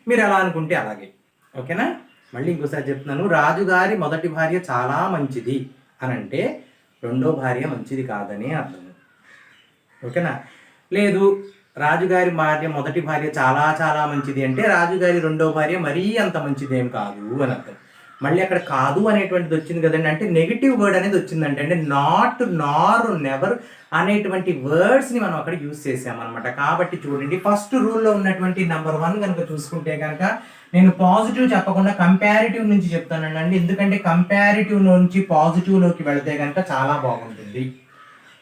మీరు ఎలా అనుకుంటే అలాగే. ఓకేనా? మళ్ళీ ఇంకోసారి చెప్తున్నాను, రాజుగారి మొదటి భార్య చాలా మంచిది అని అంటే రెండో భార్య మంచిది కాదనే అర్థం. ఓకేనా? లేదు, రాజుగారి మొదటి భార్య చాలా మంచిది అంటే రాజుగారి రెండో భార్య మరీ అంత మంచిదేం కాదు అని అర్థం. మళ్ళీ అక్కడ కాదు అనేటువంటిది వచ్చింది కదండి, అంటే నెగిటివ్ వర్డ్ అనేది వచ్చిందంటే, అంటే నాట్, నార్, నెవర్ అనేటువంటి వర్డ్స్ని మనం అక్కడ యూజ్ చేసామన్నమాట. కాబట్టి చూడండి, ఫస్ట్ రూల్లో ఉన్నటువంటి నెంబర్ 1 కనుక చూసుకుంటే కనుక నేను పాజిటివ్ చెప్పకుండా కంపారిటివ్ నుంచి చెప్తానండి. ఎందుకంటే కంపారిటివ్ నుంచి పాజిటివ్లోకి వెళితే కనుక చాలా బాగుంటుంది.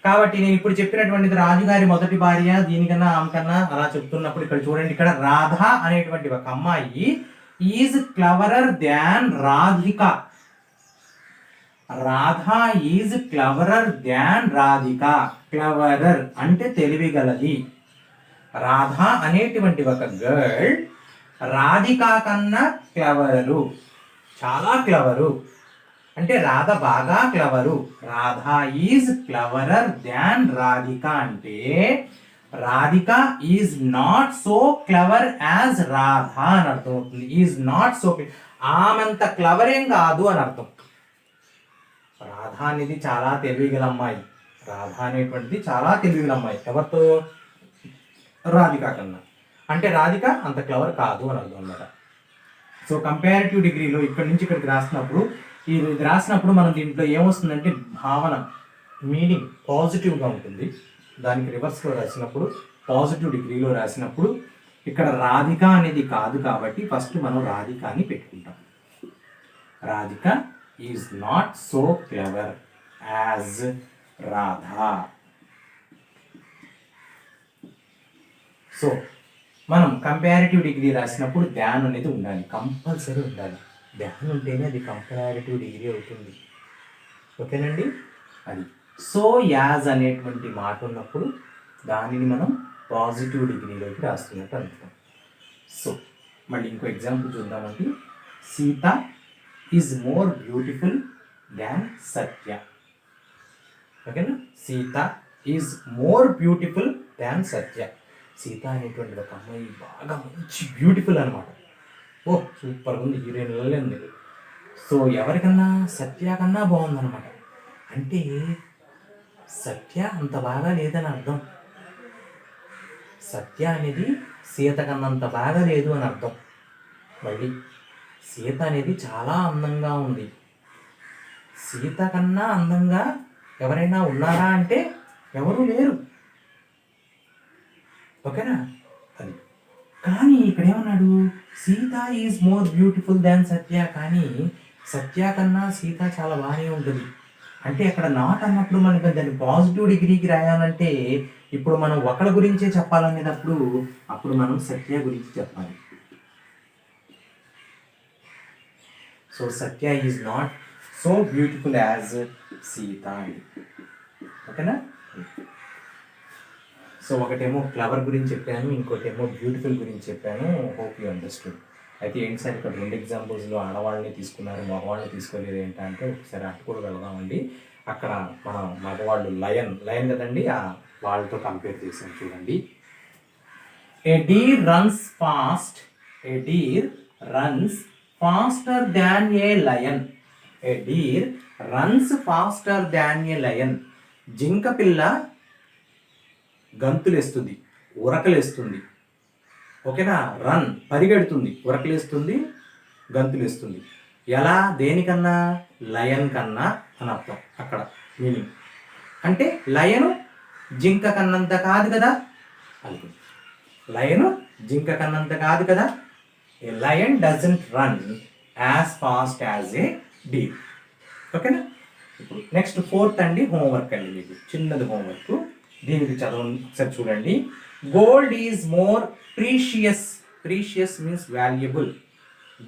కాబట్టి నేను ఇప్పుడు చెప్పినటువంటిది రాజుగారి మొదటి భార్య, దీనికన్నా ఆమెకన్నా అలా చెప్తున్నప్పుడు ఇక్కడ చూడండి, ఇక్కడ రాధ అనేటువంటి ఒక అమ్మాయి is cleverer than Radhika. Radha is cleverer than Radhika. Cleverer అంటే తెలివిగలది. రాధ అనేటువంటి ఒక గర్ల్ రాధిక కన్నా క్లవరు, చాలా క్లవరు. అంటే రాధ బాగా క్లవరు. Radha is cleverer than Radhika అంటే Radhika is not so clever as Radha అని అర్థం అవుతుంది. ఈజ్ నాట్ సో, ఆమెంత క్లవర్ ఏం కాదు అని అర్థం. రాధ అనేది చాలా తెలివిగల అమ్మాయి. రాధ అనేటువంటిది చాలా తెలివిగల అమ్మాయి. ఎవరితో? రాధిక కన్నా. అంటే రాధిక అంత క్లవర్ కాదు అని అర్థం అన్నమాట. సో కంపారిటివ్ డిగ్రీలో ఇక్కడి నుంచి ఇక్కడికి రాసినప్పుడు, ఇది రాసినప్పుడు మనం దీంట్లో ఏమొస్తుందంటే భావన, మీనింగ్ పాజిటివ్గా ఉంటుంది. దానికి రివర్స్లో రాసినప్పుడు, పాజిటివ్ డిగ్రీలో రాసినప్పుడు ఇక్కడ రాధిక అనేది కాదు కాబట్టి ఫస్ట్ మనం రాధిక అని పెట్టుకుంటాం. Radhika is not so clever as Radha. So మనం కంపారిటివ్ డిగ్రీ రాసినప్పుడు ధ్యాన్ అనేది ఉండాలి, కంపల్సరీ ఉండాలి. ధ్యాన్ ఉంటేనే అది కంపారిటివ్ డిగ్రీ అవుతుంది. ఓకేనండి? అది సో యాజ్ అనేటువంటి మాట ఉన్నప్పుడు దానిని మనం పాజిటివ్ డిగ్రీలోకి రాస్తున్నట్టు అనుకుంటాం. సో మళ్ళీ ఇంకో ఎగ్జాంపుల్ చూద్దామండి. Sita is more beautiful than Satya. ఓకేనా? Sita is more beautiful than Satya. Sita అనేటువంటి ఒక అమ్మాయి బాగా మంచి బ్యూటిఫుల్ అనమాట. ఓ సూపర్గా ఉంది, హీరోయిన్లలో ఉంది. సో ఎవరికన్నా సత్య కన్నా బాగుందన్నమాట. అంటే సత్య అంత బాగా లేదని అర్థం. సత్య అనేది సీత కన్నంత బాగా లేదు అని అర్థం. మళ్ళీ సీత అనేది చాలా అందంగా ఉంది. సీత కన్నా అందంగా ఎవరైనా ఉన్నారా అంటే ఎవరూ లేరు. ఓకేనా? అది కానీ ఇక్కడ ఏమన్నాడు, Sita is more beautiful than Satya. కానీ సత్య కన్నా సీత చాలా బాగానే ఉంటుంది. అంటే అక్కడ నాట్ అన్నప్పుడు మనకి దాన్ని పాజిటివ్ డిగ్రీకి రాయాలంటే ఇప్పుడు మనం ఒకళ్ళ గురించే చెప్పాలనేటప్పుడు అప్పుడు మనం సత్య గురించి చెప్పాలి. So Satya is not so beautiful as Sita. ఓకేనా? సో ఒకటేమో ఫ్లవర్ గురించి చెప్పాను, ఇంకోటేమో బ్యూటిఫుల్ గురించి చెప్పాను. Hope you understood. అయితే ఏంటి సార్ ఇక్కడ 2 ఎగ్జాంపుల్స్లో ఆడవాళ్ళని తీసుకున్నారు, మగవాళ్ళని తీసుకోలేదు ఏంటంటే ఒకసారి అటు కూడా వెళదామండి. అక్కడ మన మగవాళ్ళు లయన్ కదండి, ఆ వాళ్ళతో కంపేర్ చేసాం చూడండి. A deer runs faster than a lion. A deer runs faster than a lion. జింక పిల్ల గంతులేస్తుంది, ఉరకలేస్తుంది. ఓకేనా? రన్ పరిగెడుతుంది, ఉరకలేస్తుంది, గంతులేస్తుంది. ఎలా? దేనికన్నా? లయన్ కన్నా అని అర్థం అక్కడ మీనింగ్. అంటే లయను జింక కన్నంత కాదు కదా అనుకుంది. లయను జింక కన్నంత కాదు కదా. ఏ lion doesn't run as fast as a Deere. ఓకేనా? ఇప్పుడు నెక్స్ట్ 4th అండి, హోంవర్క్ అండి. మీకు చిన్నది హోంవర్క్, దీనికి చదవండి ఒకసారి చూడండి. Gold is more precious. Precious means valuable.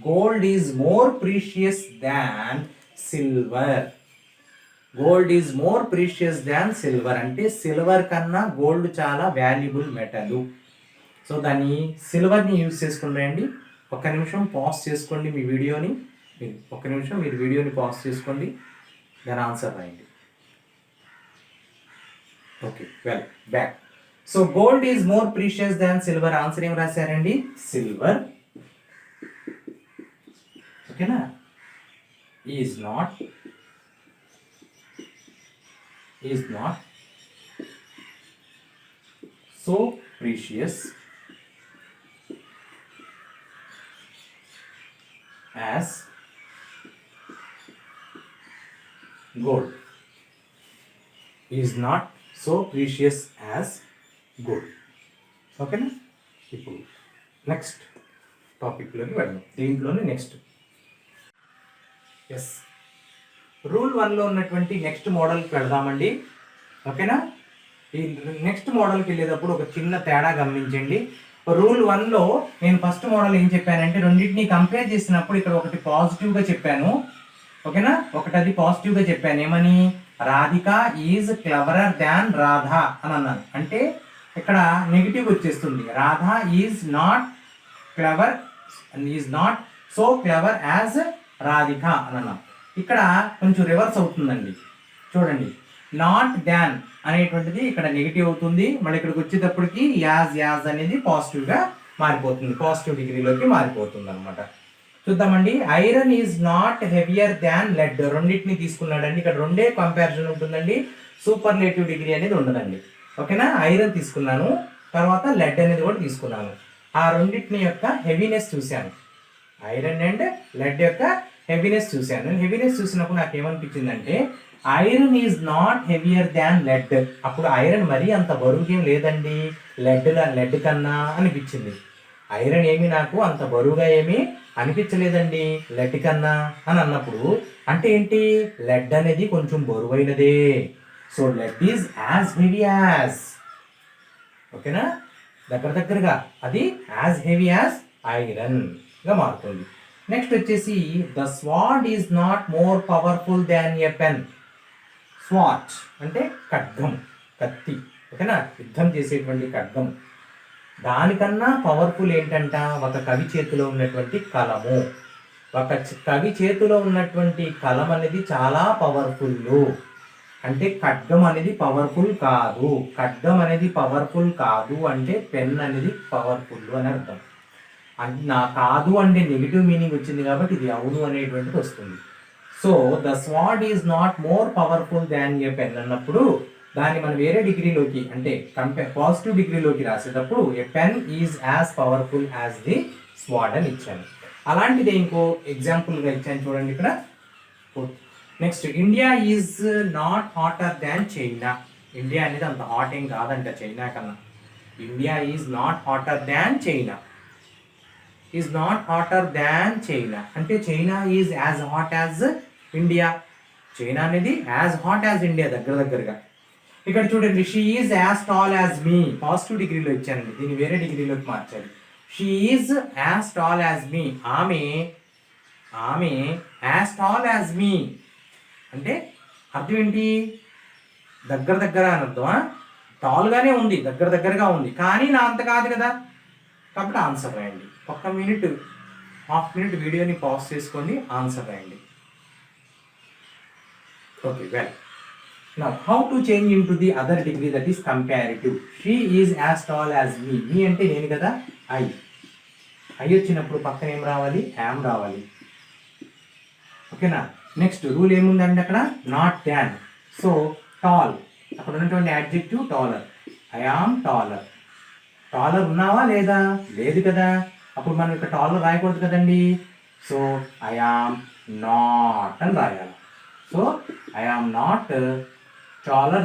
Gold is more precious than silver. Gold is more precious than silver అంటే సిల్వర్ కన్నా గోల్డ్ చాలా వాల్యుబుల్ మెటల్. సో దాన్ని సిల్వర్ని యూజ్ చేసుకుంటాయండి. ఒక్క నిమిషం పాజ్ చేసుకోండి మీ వీడియోని. ఒక్క నిమిషం మీరు వీడియోని పాజ్ చేసుకోండి, దాని ఆన్సర్ రాయండి. Okay, well back. So gold is more precious than silver. Answer ఏం రాశారండి? సిల్వర్. ఓకేనా? Is not so precious as gold. Is not so precious as gold. ఓకేనా? ఇప్పుడు నెక్స్ట్ టాపిక్లోకి వెళ్దాం. దీంట్లోనే నెక్స్ట్ రూల్ 1లో ఉన్నటువంటి నెక్స్ట్ మోడల్కి వెళదామండి. ఓకేనా? ఈ నెక్స్ట్ మోడల్కి వెళ్ళేటప్పుడు ఒక చిన్న తేడా గమనించండి. రూల్ 1లో నేను ఫస్ట్ మోడల్ ఏం చెప్పానంటే రెండింటిని కంపేర్ చేసినప్పుడు ఇక్కడ ఒకటి పాజిటివ్గా చెప్పాను. ఓకేనా? ఒకటి అది పాజిటివ్గా చెప్పాను. ఏమని? రాధిక ఈజ్ క్లవరర్ దాన్ రాధా అని అన్నాను. అంటే ఇక్కడ నెగిటివ్ వచ్చేస్తుంది. Radha is not so clever as Radhika అని అన్నాను. ఇక్కడ కొంచెం రివర్స్ అవుతుందండి. చూడండి, నాట్ దాన్ అనేటువంటిది ఇక్కడ నెగిటివ్ అవుతుంది. మళ్ళీ ఇక్కడికి వచ్చేటప్పటికి యాజ్ అనేది పాజిటివ్గా మారిపోతుంది, పాజిటివ్ డిగ్రీలోకి మారిపోతుంది అనమాట. చూద్దామండి. Iron is not heavier than lead. రెండింటిని తీసుకున్నాడండి. ఇక్కడ రెండే కంపారిజన్ ఉంటుందండి, సూపర్లేటివ్ డిగ్రీ అనేది ఉండదండి. ఓకేనా? ఐరన్ తీసుకున్నాను, తర్వాత లెడ్ అనేది కూడా తీసుకున్నాను. ఆ రెండింటిని యొక్క హెవీనెస్ చూశాను. ఐరన్ అండ్ లెడ్ యొక్క హెవీనెస్ చూశాను. హెవీనెస్ చూసినప్పుడు నాకు ఏమనిపించిందంటే iron is not heavier than lead. అప్పుడు ఐరన్ మరీ అంత బరువుగా లేదండి లెడ్ కన్నా అనిపించింది. ఐరన్ ఏమి నాకు అంత బరువుగా ఏమీ అనిపించలేదండి లెడ్ కన్నా అని అన్నప్పుడు అంటే ఏంటి? లెడ్ అనేది కొంచెం బరువైనదే. So lead is as heavy as. ఓకేనా? దగ్గరగా అది యాజ్ హెవీ యాజ్ ఐరన్ గా మారుతుంది. నెక్స్ట్ వచ్చేసి the sword is not more powerful than a pen. Swat అంటే ఖడ్గం, కత్తి. ఓకేనా? యుద్ధం చేసేటువంటి ఖడ్గం. దానికన్నా పవర్ఫుల్ ఏంటంట? ఒక కవి చేతిలో ఉన్నటువంటి కలము. ఒక కవి చేతిలో ఉన్నటువంటి కలం అనేది చాలా పవర్ఫుల్. అంటే ఖడ్గం అనేది పవర్ఫుల్ కాదు. ఖడ్గం అనేది పవర్ఫుల్ కాదు అంటే పెన్ అనేది పవర్ఫుల్ అని అర్థం. అంటే నా కాదు అంటే నెగిటివ్ మీనింగ్ వచ్చింది కాబట్టి ఇది అవును అనేటువంటిది వస్తుంది. So the sword is not more powerful than a pen అన్నప్పుడు దాన్ని మనం వేరే డిగ్రీలోకి అంటే పాజిటివ్ డిగ్రీలోకి రాసేటప్పుడు a pen is as powerful as the sword అని ఇచ్చాను. అలాంటిది ఇంకో ఎగ్జాంపుల్గా ఇచ్చాను చూడండి ఇక్కడ. Next, India is not hotter than China. India అనేది అంత హాట్ ఏం కాదంట చైనా కన్నా. India is not hotter than China. Is not hotter than China అంటే China is as hot as India. China అనేది యాజ్ హాట్ యాజ్ ఇండియా దగ్గరగా. ఇక్కడ చూడండి, she is as tall as me. Positive డిగ్రీలో ఇచ్చానండి, దీన్ని వేరే డిగ్రీలోకి మార్చాలి. She is as tall as me. ఆమె యాజ్ టాల్ యాజ్ మీ అంటే అర్థం ఏంటి? దగ్గర అని అర్థమా? టాల్గానే ఉంది, దగ్గరగా ఉంది, కానీ నా అంత కాదు కదా. కాబట్టి ఆన్సర్ రాయండి. హాఫ్ మినిట్ వీడియోని పాజ్ చేసుకోండి, ఆన్సర్ రాయండి. Okay, well. Now, how to change into the other degree, that is comparative. She is as tall as me. Me అంటే నేను కదా, I వచ్చినప్పుడు పక్కన ఏం రావాలి? am రావాలి. ఓకేనా? నెక్స్ట్ రూల్ ఏముందండి అక్కడ? Not than. సో టాల్, అక్కడ ఉన్నటువంటి adjective taller. I am taller. Taller ఉన్నావా లేదా? లేదు కదా. అప్పుడు మనం ఇక్కడ టాలర్ రాయకూడదు కదండి. సో ఐ ఆమ్ నాట్ అని రాయాలి. So I am not taller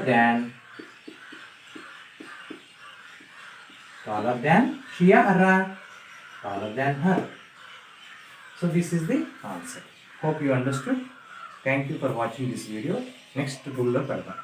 than she or her, taller than her. So this is the answer. Hope you understood. Thank you for watching this video. Next rule lo peddam.